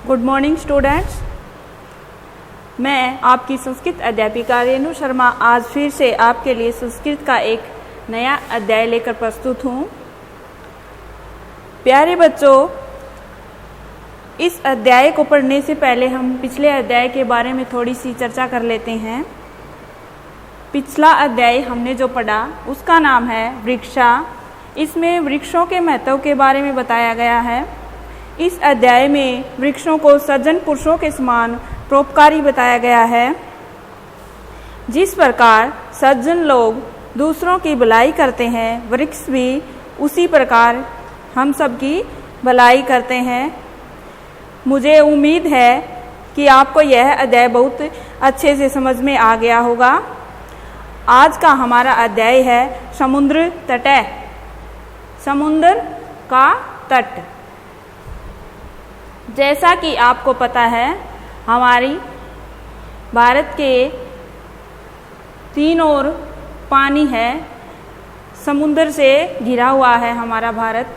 Good morning students. मैं आपकी संस्कृत अध्यापिका रेणु शर्मा आज फिर से आपके लिए संस्कृत का एक नया अध्याय लेकर प्रस्तुत हूँ। प्यारे बच्चों, इस अध्याय को पढ़ने से पहले हम पिछले अध्याय के बारे में थोड़ी सी चर्चा कर लेते हैं। पिछला अध्याय हमने जो पढ़ा उसका नाम है वृक्षा। इसमें वृक्षों के महत्व के बारे में बताया गया है। इस अध्याय में वृक्षों को सज्जन पुरुषों के समान परोपकारी बताया गया है। जिस प्रकार सज्जन लोग दूसरों की भलाई करते हैं, वृक्ष भी उसी प्रकार हम सबकी भलाई करते हैं। मुझे उम्मीद है कि आपको यह अध्याय बहुत अच्छे से समझ में आ गया होगा। आज का हमारा अध्याय है समुद्र तट। समुद्र का तट। जैसा कि आपको पता है, हमारी भारत के तीन ओर पानी है। समुद्र से घिरा हुआ है हमारा भारत।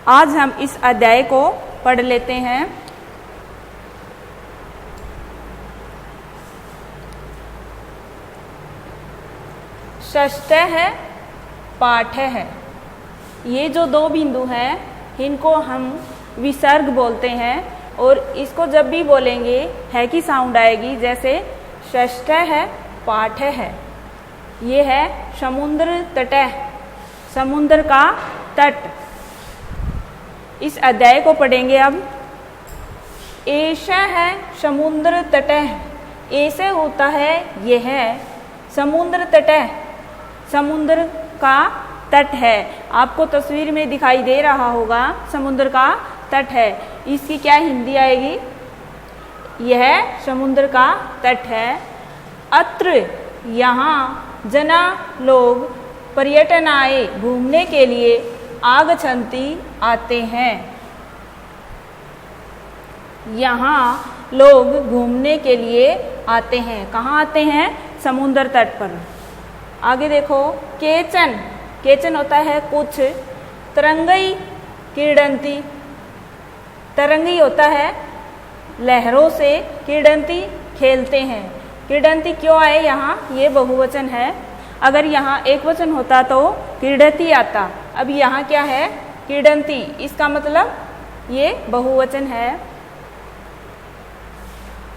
आज हम इस अध्याय को पढ़ लेते हैं। षष्ठ है, पाठ है। ये जो दो बिंदु हैं, इनको हम विसर्ग बोलते हैं और इसको जब भी बोलेंगे है की साउंड आएगी, जैसे षष्ठ है, पाठ है। ये है समुद्र तट, समुद्र का तट। इस अध्याय को पढ़ेंगे अब। ऐसा है समुद्र तट। ऐसे होता है यह है समुद्र तट, समुद्र का तट है। आपको तस्वीर में दिखाई दे रहा होगा, समुद्र का तट है। इसकी क्या हिंदी आएगी? यह समुद्र का तट है। अत्र, यहाँ जना लोग पर्यटन आए घूमने के लिए आगच्छन्ति आते हैं। यहाँ लोग घूमने के लिए आते हैं। कहाँ आते हैं? समुद्र तट पर। आगे देखो, केचन। केचन होता है कुछ। तरंगई क्रीडंती। तरंगी होता है लहरों से, क्रीडंती खेलते हैं। क्रीडंती क्यों आए यहाँ? ये बहुवचन है। अगर यहाँ एक वचन होता तो क्रीडती आता। अब यहाँ क्या है? क्रीडंती। इसका मतलब ये बहुवचन है।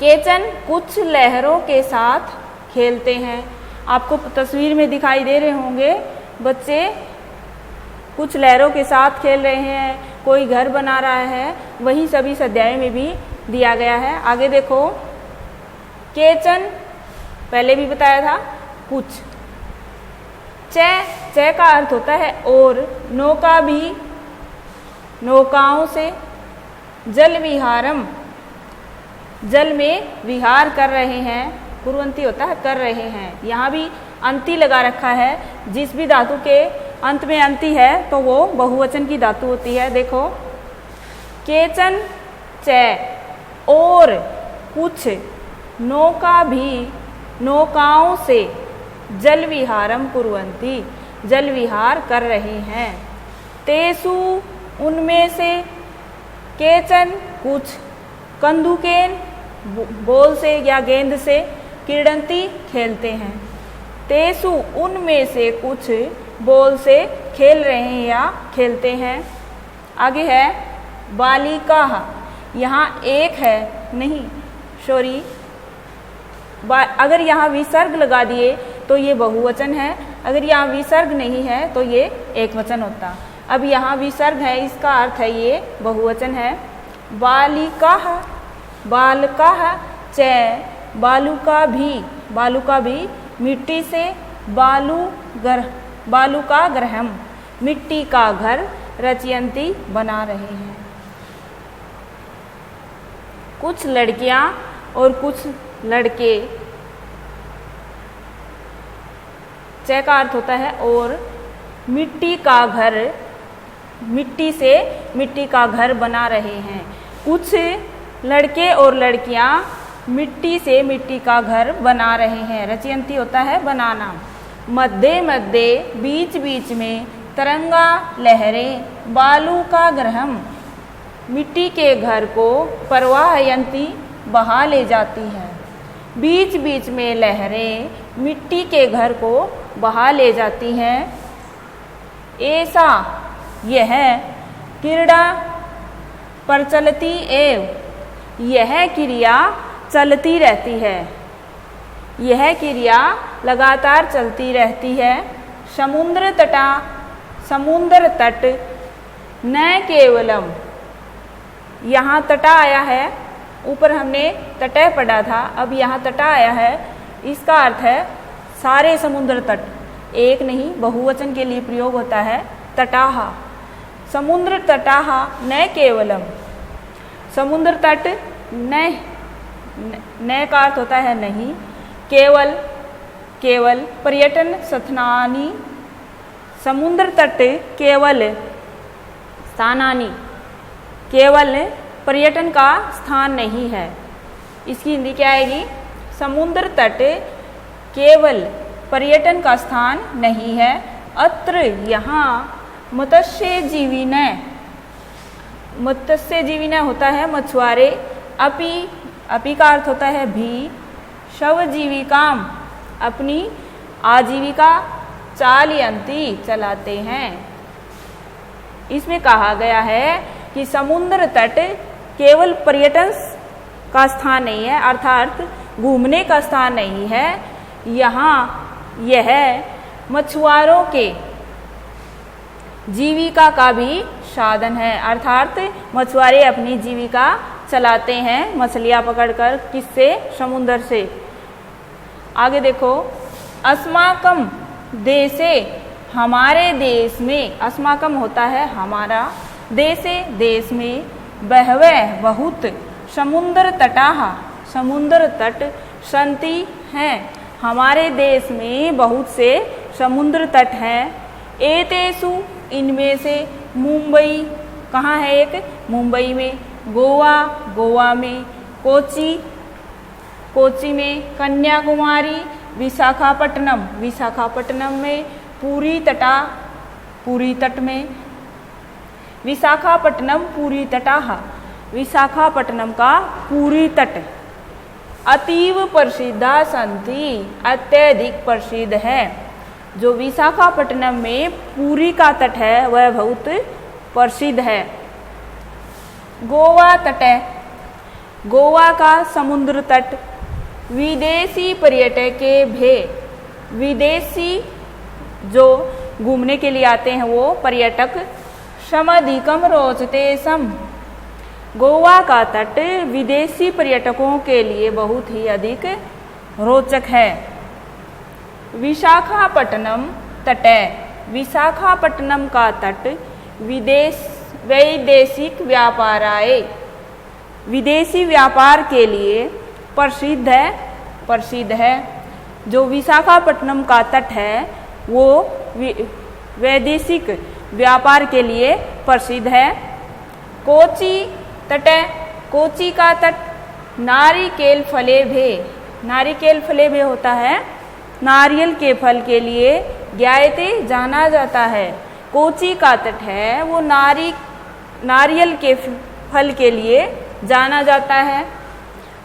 केचन कुछ लहरों के साथ खेलते हैं। आपको तस्वीर में दिखाई दे रहे होंगे बच्चे कुछ लहरों के साथ खेल रहे हैं, कोई घर बना रहा है। वही सभी इस अध्याय में भी दिया गया है। आगे देखो, केचन पहले भी बताया था कुछ। च का अर्थ होता है और। नौका भी, नौकाओं से। जल विहारम, जल में विहार कर रहे हैं। कुर्वंती होता है कर रहे हैं। यहाँ भी अंति लगा रखा है। जिस भी धातु के अंत में अंति है तो वो बहुवचन की धातु होती है। देखो, केचन च और कुछ, नौका भी, नौकाओं से। जल विहारम कुर्वन्ति, जल विहार कर रहे हैं। तेसु उनमें से। केचन कुछ, कंदुकेन बॉल से या गेंद से। क्रीडंती खेलते हैं। तेसु उनमें से कुछ बॉल से खेल रहे हैं या खेलते हैं। आगे है बालिका। यहाँ एक है नहीं, सॉरी, अगर यहाँ विसर्ग लगा दिए तो ये बहुवचन है। अगर यहाँ विसर्ग नहीं है तो ये एक वचन होता। अब यहाँ विसर्ग है, इसका अर्थ है ये बहुवचन है। बालिका, बालका च। बालुका भी, बालुका भी। मिट्टी से। बालू का ग्रहम, मिट्टी का घर। रचयंती बना रहे हैं। कुछ लड़कियां और कुछ लड़के। च का अर्थ होता है और। मिट्टी का घर, मिट्टी से मिट्टी का घर बना रहे हैं। कुछ लड़के और लड़कियां मिट्टी से मिट्टी का घर बना रहे हैं। रचयंती होता है बनाना। मध्य मध्य, बीच बीच में। तरंगा लहरें। बालू का ग्रहम, मिट्टी के घर को परवाहयंती बहा ले जाती हैं। बीच बीच में लहरें मिट्टी के घर को बहा ले जाती हैं। ऐसा यह क्रीड़ा प्रचलती एवं यह क्रिया चलती रहती है। यह क्रिया लगातार चलती रहती है। समुद्र तट न केवलम, यहाँ तटा आया है, ऊपर हमने तटय पढ़ा था, अब यहाँ तटा आया है। इसका अर्थ है सारे समुद्र तट, एक नहीं बहुवचन के लिए प्रयोग होता है तटाहा। समुद्र तटाहा न केवलम, समुद्र तट न का अर्थ होता है नहीं, केवल पर्यटन स्थानानि, समुद्र तट केवल स्थानानि, केवल पर्यटन का स्थान नहीं है। इसकी हिंदी क्या आएगी? समुद्र तट केवल पर्यटन का स्थान नहीं है। अत्र यहाँ मत्स्यजीविन होता है मछुआरे, अपि का अर्थ होता है भी, शवजीविकाम अपनी आजीविका चालयंती चलाते हैं। इसमें कहा गया है कि समुद्र तट केवल पर्यटन का स्थान नहीं है, अर्थात घूमने का स्थान नहीं है। यहाँ यह मछुआरों के जीविका का भी साधन है, अर्थात मछुआरे अपनी जीविका चलाते हैं मछलियाँ पकड़कर, किससे? समुद्र से। आगे देखो, अस्माकम देशे, हमारे देश में, अस्माकम होता है हमारा, देशे देश में, बहवः बहुत, समुद्र तटाः समुद्र तट, सन्ति हैं, हमारे देश में बहुत से समुद्र तट हैं। एतेषु इनमें से, मुंबई कहाँ है? एक मुंबई में, गोवा में, कोची में, कन्याकुमारी, विशाखापट्टनम में, पूरी तट में, विशाखापट्टनम पूरी तटाः, विशाखापट्टनम का पूरी तट, अतीव प्रसिद्धा सन्ति, अत्यधिक प्रसिद्ध है। जो विशाखापट्टनम में पूरी का तट है वह बहुत प्रसिद्ध है। गोवा तट, गोवा का समुद्र तट, विदेशी पर्यटके भे, विदेशी जो घूमने के लिए आते हैं वो पर्यटक, समधिकम रोचते सम, गोवा का तट विदेशी पर्यटकों के लिए बहुत ही अधिक रोचक है। विशाखापट्टनम तट, विशाखापट्टनम का तट वैदेशिक व्यापाराय, विदेशी व्यापार के लिए प्रसिद्ध है। जो विशाखापट्टनम का तट है वो वैदेशिक व्यापार के लिए प्रसिद्ध है। कोची तट, कोची का तट नारिकेल फलेभे, नारिकेल फलेभे होता है नारियल के फल के लिए, ज्ञायते जाना जाता है। कोची का तट है वो नारियल के फल के लिए जाना जाता है।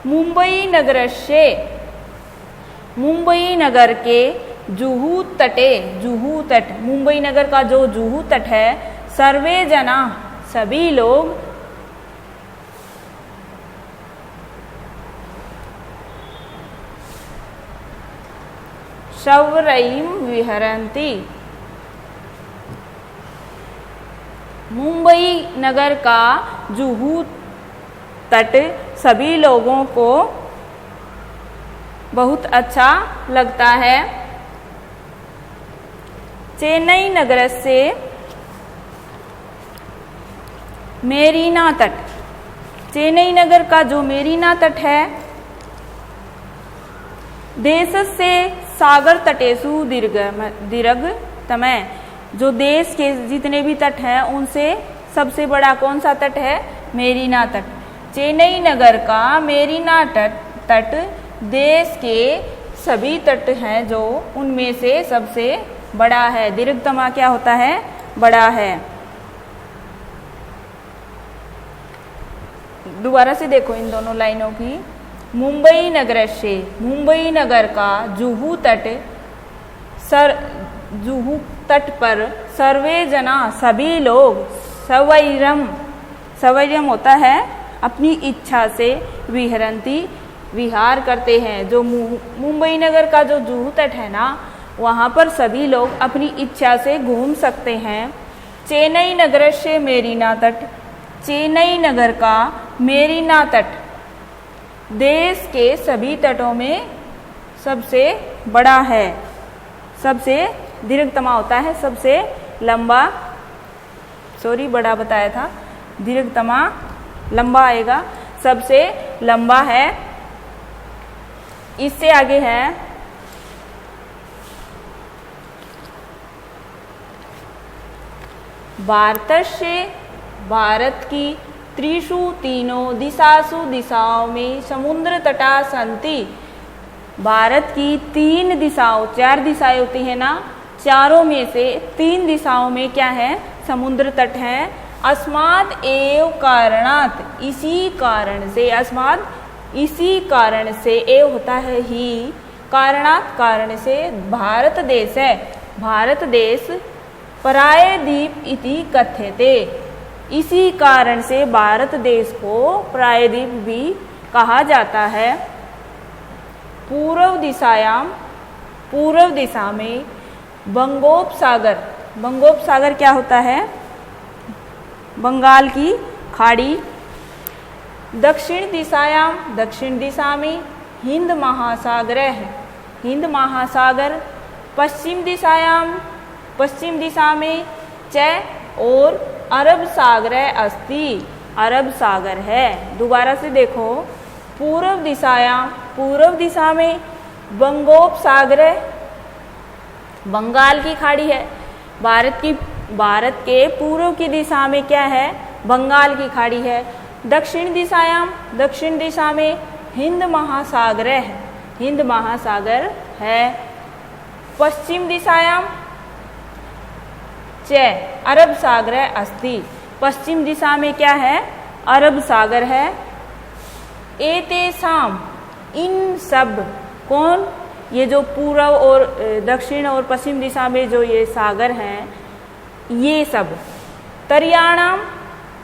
मुंबई नगर से, मुंबई नगर के जुहू तटे, जुहू तट, मुंबई नगर का जो जुहू तट है, सर्वे जना सभी लोग, शवरईम विहरन्ति, मुंबई नगर का जुहू तट सभी लोगों को बहुत अच्छा लगता है। चेन्नई नगर से मेरीना तट, चेन्नई नगर का जो मेरीना तट है, देश से सागर तटेषु दीर्घतम, जो देश के जितने भी तट हैं उनसे सबसे बड़ा कौन सा तट है? मेरीना तट। चेन्नई नगर का मेरीना तट देश के सभी तट हैं जो उनमें से सबसे बड़ा है। दीर्घतम क्या होता है? बड़ा है। दोबारा से देखो इन दोनों लाइनों की। मुंबई नगर से, मुंबई नगर का जुहू तट जुहू तट पर सर्वे जना सभी लोग सवैरम, सवैरम होता है अपनी इच्छा से, विहरंती विहार करते हैं। जो मुंबई नगर का जो जुहू तट है ना, वहाँ पर सभी लोग अपनी इच्छा से घूम सकते हैं। चेन्नई नगर से मेरीना तट, चेन्नई नगर का मेरीना तट देश के सभी तटों में सबसे बड़ा है, सबसे दीर्घतमा होता है, सबसे लंबा, सॉरी बड़ा बताया था, दीर्घतमा लंबा आएगा, सबसे लंबा है। इससे आगे है भारतस्य, भारत की त्रिषु तीनों दिशासु दिशाओं में समुद्र तटा संति, भारत की 3 दिशाओं, 4 दिशाएं होती है ना, चारों में से 3 दिशाओं में क्या है, समुद्र तट है। अस्मात् एव कारणात्, इसी कारण से, अस्मात् इसी कारण से, एव होता है ही, कारणात् कारण से, भारत देश है, भारत देश प्रायद्वीप इति कथ्यते, इसी कारण से भारत देश को प्रायद्वीप भी कहा जाता है। पूर्व दिशायाम, पूर्व दिशा में बंगोपसागर, बंगोपसागर क्या होता है, बंगाल की खाड़ी। दक्षिण दिशायाम, दक्षिण दिशा में हिंद महासागर है, हिंद महासागर। पश्चिम दिशायाम, पश्चिम दिशा में च और अरब सागर अस्ति, अरब सागर है। दोबारा से देखो, पूर्व दिशायाम, पूर्व दिशा में बंगोपसागर, बंगाल की खाड़ी है। भारत के पूर्व की दिशा में क्या है, बंगाल की खाड़ी है। दक्षिण दिशायाम, दक्षिण दिशा में हिंद महासागर है, हिंद महासागर है। पश्चिम दिशायाम च अरब सागर अस्ति, पश्चिम दिशा में क्या है, अरब सागर है। एतेषाम, इन सब, कौन, ये जो पूर्व और दक्षिण और पश्चिम दिशा में जो ये सागर हैं, ये सब। तर्याणाम,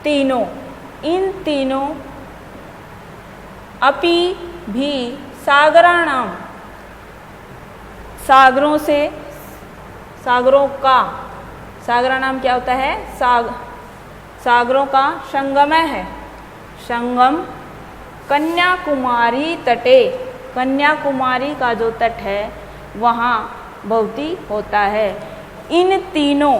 तीनों, इन तीनों। अपि भी, सागराणाम, सागरों से, सागरों का, सागरा नाम क्या होता है, सागरों का संगम है, संगम। कन्याकुमारी तटे, कन्याकुमारी का जो तट है वहाँ भवती होता है। इन तीनों,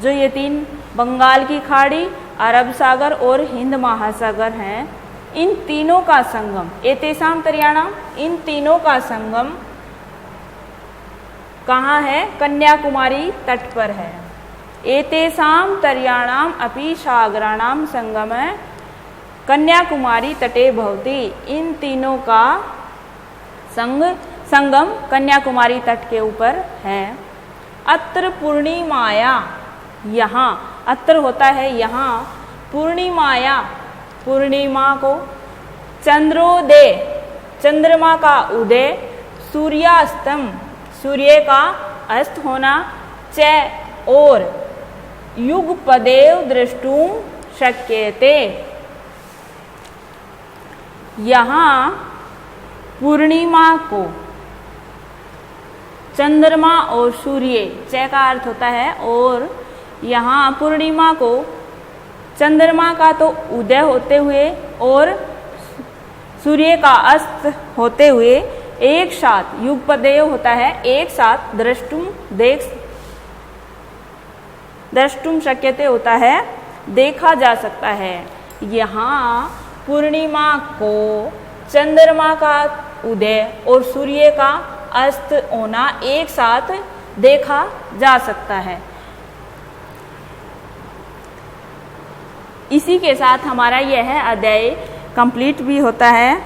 जो ये 3 बंगाल की खाड़ी, अरब सागर और हिंद महासागर हैं, इन तीनों का संगम, एतेषाम तर्याणाम, इन तीनों का संगम कहाँ है, कन्याकुमारी तट पर है। एतेषाम तर्याणाम अपि सागराणाम संगम कन्याकुमारी तटे भवति, इन तीनों का संगम कन्याकुमारी तट के ऊपर है। अत्र पूर्णिमाया, यहाँ, अत्र होता है यहाँ, पूर्णिमाया, पूर्णिमा को, चंद्रोदय, चंद्रमा का उदय, सूर्यास्तम, सूर्य का अस्त होना, च और युगपदेव द्रष्टुम शक्यते, यहाँ पूर्णिमा को, चंद्रमा और सूर्य, च का अर्थ होता है और, यहाँ पूर्णिमा को चंद्रमा का तो उदय होते हुए और सूर्य का अस्त होते हुए एक साथ, युगपदेव होता है एक साथ, द्रष्टुम, देख, द्रष्टुम शक्यते होता है देखा जा सकता है। यहाँ पूर्णिमा को चंद्रमा का उदय और सूर्य का अस्त होना एक साथ देखा जा सकता है। इसी के साथ हमारा यह अध्याय कंप्लीट भी होता है।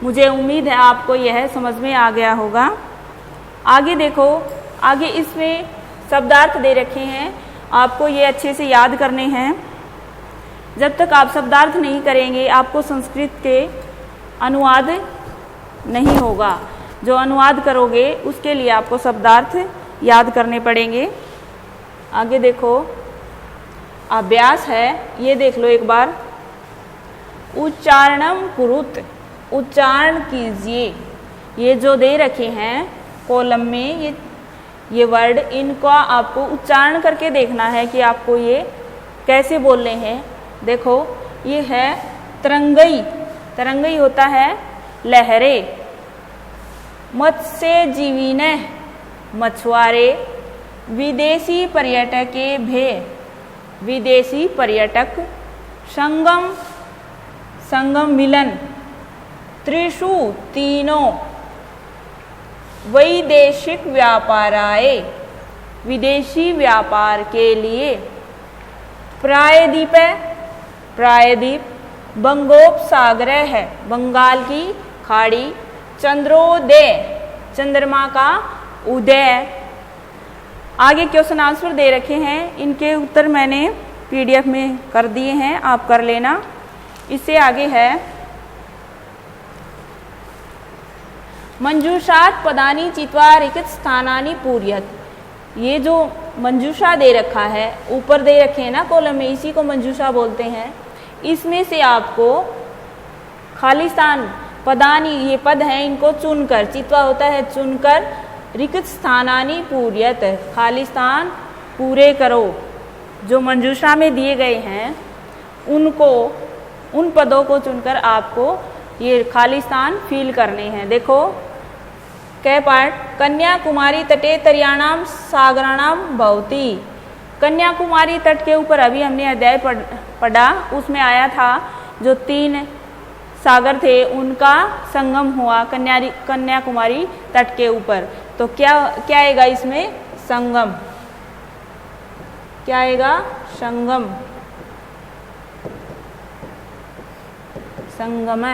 मुझे उम्मीद है आपको यह समझ में आ गया होगा। आगे देखो, आगे इसमें शब्दार्थ दे रखे हैं, आपको ये अच्छे से याद करने हैं। जब तक आप शब्दार्थ नहीं करेंगे आपको संस्कृत के अनुवाद नहीं होगा। जो अनुवाद करोगे उसके लिए आपको शब्दार्थ याद करने पड़ेंगे। आगे देखो, अभ्यास है, ये देख लो एक बार। उच्चारणम कुरुत, उच्चारण कीजिए। ये जो दे रखे हैं कॉलम में ये वर्ड, इनका आपको उच्चारण करके देखना है कि आपको ये कैसे बोलने हैं। देखो, ये है तरंगई, तरंगई होता है लहरें। मत्स्य जीविने, मछुआरे। विदेशी पर्यटके भे, विदेशी पर्यटक। संगम, संगम मिलन। त्रिषु, तीनों। वैदेशिक व्यापाराय, विदेशी व्यापार के लिए। प्रायद्वीप, प्रायद्वीप। बंगोपसागर है, बंगाल की खाड़ी। चंद्रोदय, चंद्रमा का उदय। आगे क्वेश्चन आंसर दे रखे हैं, इनके उत्तर मैंने पीडीएफ में कर दिए हैं, आप कर लेना। इससे आगे है मंजूषात पदानी चित्वा रिक्त स्थानानि पूर्यत। ये जो मंजूषा दे रखा है, ऊपर दे रखे हैं ना कॉलम में, इसी को मंजूषा बोलते हैं। इसमें से आपको खाली स्थान, पदानी ये पद हैं, इनको चुनकर, चित्वा होता है चुनकर, रिक्त स्थानानि पूर्यत, खाली स्थान पूरे करो। जो मंजूषा में दिए गए हैं उनको, उन पदों को चुनकर आपको ये खाली स्थान फिल करने हैं। देखो कै पाठ, कन्याकुमारी तटे तरियाणाम सागराणाम भवती। कन्याकुमारी तट के ऊपर अभी हमने अध्याय पढ़ा, उसमें आया था जो 3 सागर थे उनका संगम हुआ कन्याकुमारी तट के ऊपर। तो क्या आएगा इसमें? संगम। क्या आएगा? संगम, संगम।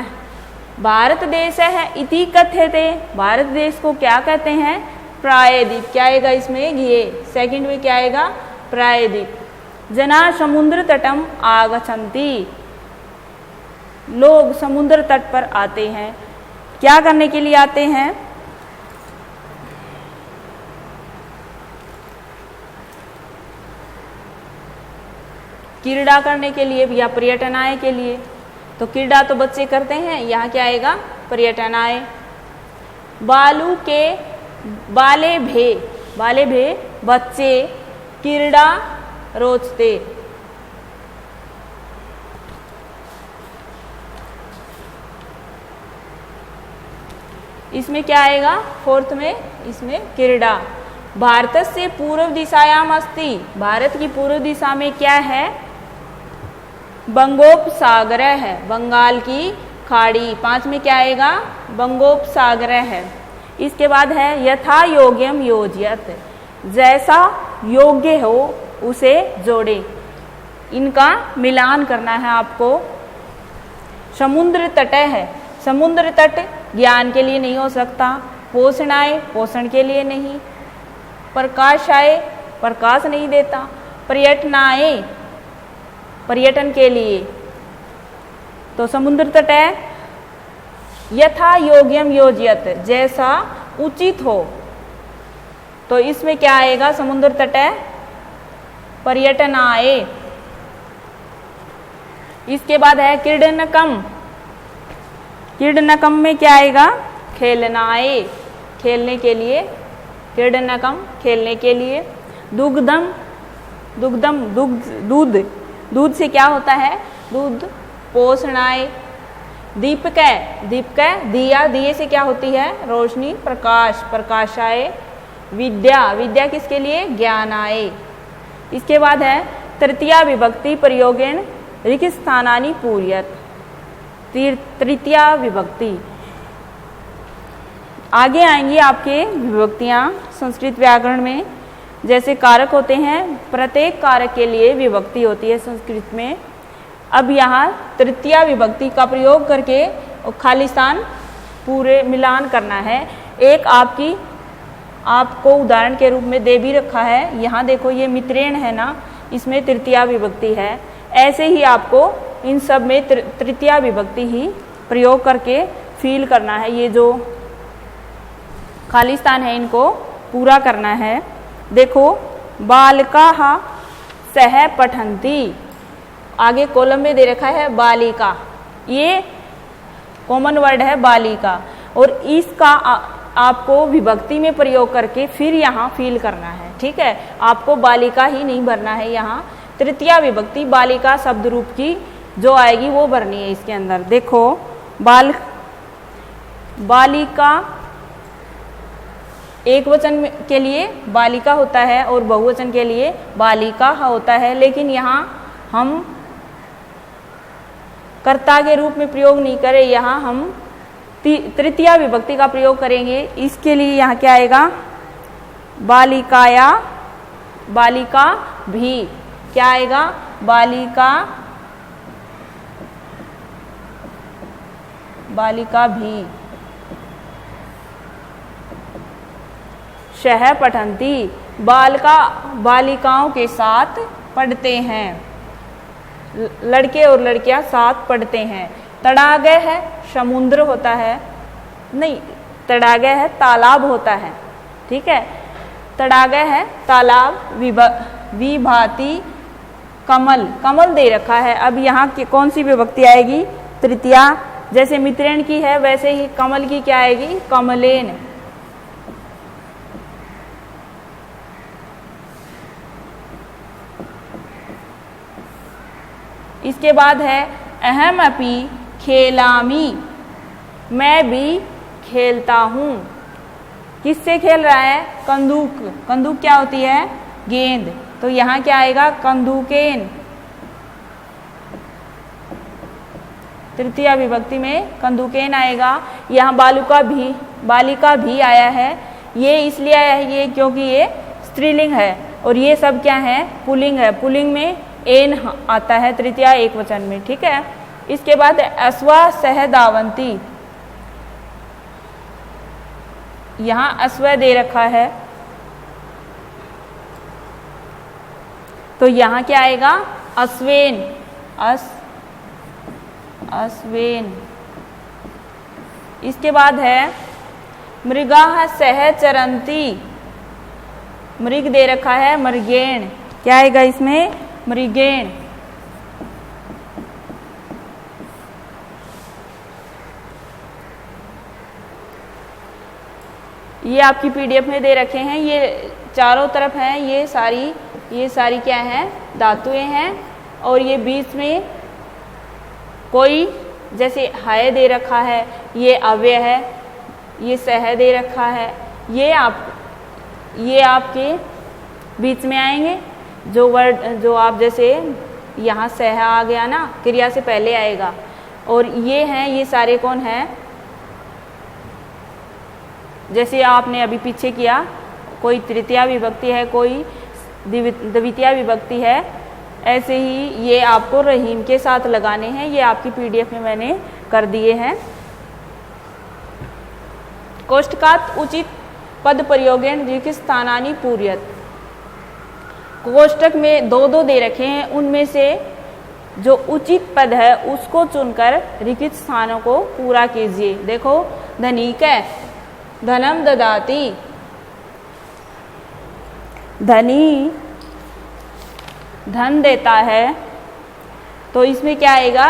भारत देश है इति कथ्यते, भारत देश को क्या कहते हैं? प्रायद्वीप। क्या आएगा इसमें? ये सेकंड में क्या आएगा? प्रायद्वीप। जना समुद्र तटम आगच्छन्ति, लोग समुद्र तट पर आते हैं। क्या करने के लिए आते हैं? क्रीड़ा करने के लिए या पर्यटन आय के लिए। तो क्रीड़ा तो बच्चे करते हैं, यहाँ क्या आएगा? पर्यटन आय। बालू के बाले भे, बाले भे बच्चे क्रीड़ा रोचते। इसमें क्या आएगा? फोर्थ में इसमें क्रीड़ा। भारत से पूर्व दिशायाम अस्ति, भारत की पूर्व दिशा में क्या है? बंगोपसागर है, बंगाल की खाड़ी। 5 में क्या आएगा? बंगोपसागर है। इसके बाद है यथा योग्यम योज्यत, जैसा योग्य हो उसे जोड़े। इनका मिलान करना है आपको। समुद्र तट है, समुद्र तट ज्ञान के लिए नहीं हो सकता। पोषणाय, पोषण के लिए नहीं। प्रकाशाय, प्रकाश नहीं देता। पर्यटनाय, पर्यटन के लिए। तो समुद्र तट है यथा योग्यम योज्यत, जैसा उचित हो। तो इसमें क्या आएगा? समुद्र तट है पर्यटनाय। इसके बाद है क्रीडनकम, क्रीडनकम में क्या आएगा? खेलनाय, खेलने के लिए। क्रीडनकम खेलने के लिए। दुग्धम, दुग्धम दूध, दूध से क्या होता है? दूध। पोषणाय। दीपक, दीपक दिया, दिए से क्या होती है? रोशनी, प्रकाश, प्रकाशाय। विद्या, विद्या किसके लिए? ज्ञानाय। इसके बाद है तृतीया विभक्ति प्रयोगेण रिक्त स्थानानि पूर्यत, तृतीया विभक्ति। आगे आएंगी आपके विभक्तियाँ संस्कृत व्याकरण में। जैसे कारक होते हैं, प्रत्येक कारक के लिए विभक्ति होती है संस्कृत में। अब यहाँ तृतीया विभक्ति का प्रयोग करके खाली स्थान पूरे मिलान करना है। एक आपको उदाहरण के रूप में दे भी रखा है। यहाँ देखो ये मित्रेण है ना, इसमें तृतीया विभक्ति है। ऐसे ही आपको इन सब में तृतीया विभक्ति ही प्रयोग करके फील करना है। ये जो खाली स्थान है इनको पूरा करना है। देखो, बालिकाः सह पठन्ति, आगे कॉलम में दे रखा है बालिका, ये कॉमन वर्ड है बालिका, और इसका आपको विभक्ति में प्रयोग करके फिर यहाँ फील करना है। ठीक है, आपको बालिका ही नहीं भरना है, यहाँ तृतीया विभक्ति बालिका शब्द रूप की जो आएगी वो भरनी है इसके अंदर। देखो, बालिका एक वचन के लिए बालिका होता है और बहुवचन के लिए बालिका होता है, लेकिन यहाँ हम कर्ता के रूप में प्रयोग नहीं करें, यहाँ हम तृतीया विभक्ति का प्रयोग करेंगे। इसके लिए यहाँ क्या आएगा, बालिकाया, बालिका भी, क्या आएगा, बालिका, बालिका भी, सह पठन्ति, बालिकाओं के साथ पढ़ते हैं, लड़के और लड़कियां साथ पढ़ते हैं। तड़ागे है समुद्र होता है, नहीं, तड़ागे है तालाब होता है। ठीक है, तड़ागे है तालाब, विभाति कमल, कमल दे रखा है। अब यहाँ की कौन सी विभक्ति आएगी, तृतीया। जैसे मित्रेण की है वैसे ही कमल की क्या आएगी, कमलेन। इसके बाद है अहम अपि खेलामी, मैं भी खेलता हूँ। किससे खेल रहा है, कंदूक, कंदूक क्या होती है, गेंद, तो यहाँ क्या आएगा, कंदूकेन। तृतीया विभक्ति में कंदूकेन आएगा। यहाँ बालिका भी आया है, ये इसलिए आया है ये क्योंकि ये स्त्रीलिंग है और ये सब क्या है, पुल्लिंग है। पुल्लिंग में एन आता है तृतीया एक वचन में। ठीक है, इसके बाद अश्वा सह धावन्ति, यहाँ अश्व दे रखा है तो यहाँ क्या आएगा, अश्वेन, अश्वेन। इसके बाद है मृगाः सह चरन्ति, मृग दे रखा है मृगेण, क्या आएगा इसमें, मृगेण। ये आपकी पीडीएफ में दे रखे हैं, ये चारों तरफ हैं, ये सारी क्या है, धातुएं हैं, और ये बीच में कोई जैसे हय दे रखा है, ये अव्यय है, ये सह दे रखा है, ये आपके बीच में आएंगे। जो वर्ड जो आप जैसे यहाँ सह आ गया ना, क्रिया से पहले आएगा, और ये हैं, ये सारे कौन हैं, जैसे आपने अभी पीछे किया, कोई तृतीया विभक्ति है, कोई द्वितीया विभक्ति है, ऐसे ही ये आपको रहीम के साथ लगाने हैं। ये आपकी पीडीएफ में मैंने कर दिए हैं। कोष्टकात् उचित पद प्रयोगेण रिक्त स्थानानि पूरयत, कोष्टक में दो दे रखे हैं, उनमें से जो उचित पद है उसको चुनकर रिक्त स्थानों को पूरा कीजिए। देखो, धनिक है, धनम ददाति, धनी धन देता है, तो इसमें क्या आएगा,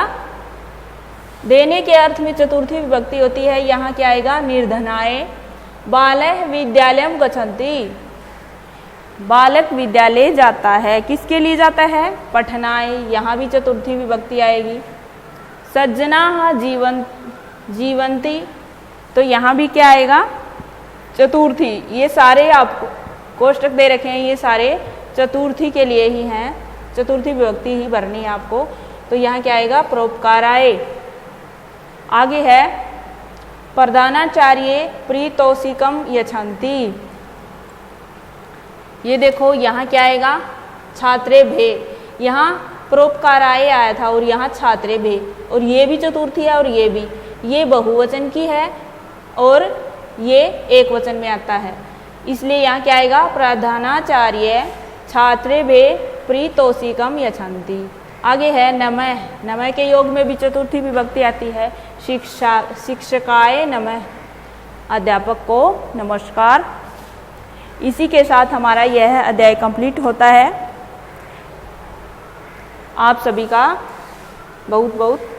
देने के अर्थ में चतुर्थी विभक्ति होती है, यहाँ क्या आएगा, निर्धनाय। बालः विद्यालयं गच्छन्ति, बालक विद्यालय जाता है, किसके लिए जाता है, पठनाय, यहाँ भी चतुर्थी विभक्ति आएगी। सज्जनाः जीवन्ति, तो यहाँ भी क्या आएगा, चतुर्थी। ये सारे आपको कोष्टक दे रखे हैं, ये सारे चतुर्थी के लिए ही हैं, चतुर्थी विभक्ति ही भरनी है आपको। तो यहाँ क्या आएगा, परोपकाराय। आगे है प्रधानाचार्य प्रीतोषिकम यच्छन्ति, ये देखो यहाँ क्या आएगा, छात्रेभ्ये, यहाँ परोपकाराय आया था और यहाँ छात्रेभ्ये, और ये भी चतुर्थी है और ये भी, ये बहुवचन की है और ये एक वचन में आता है, इसलिए यहाँ क्या आएगा, प्रधानाचार्य छात्रेभ्ये प्रीतोषिकम यच्छन्ति। आगे है नमः। नमः के योग में भी चतुर्थी विभक्ति आती है। शिक्षकाय नमः, अध्यापक को नमस्कार। इसी के साथ हमारा यह अध्याय कंप्लीट होता है। आप सभी का बहुत बहुत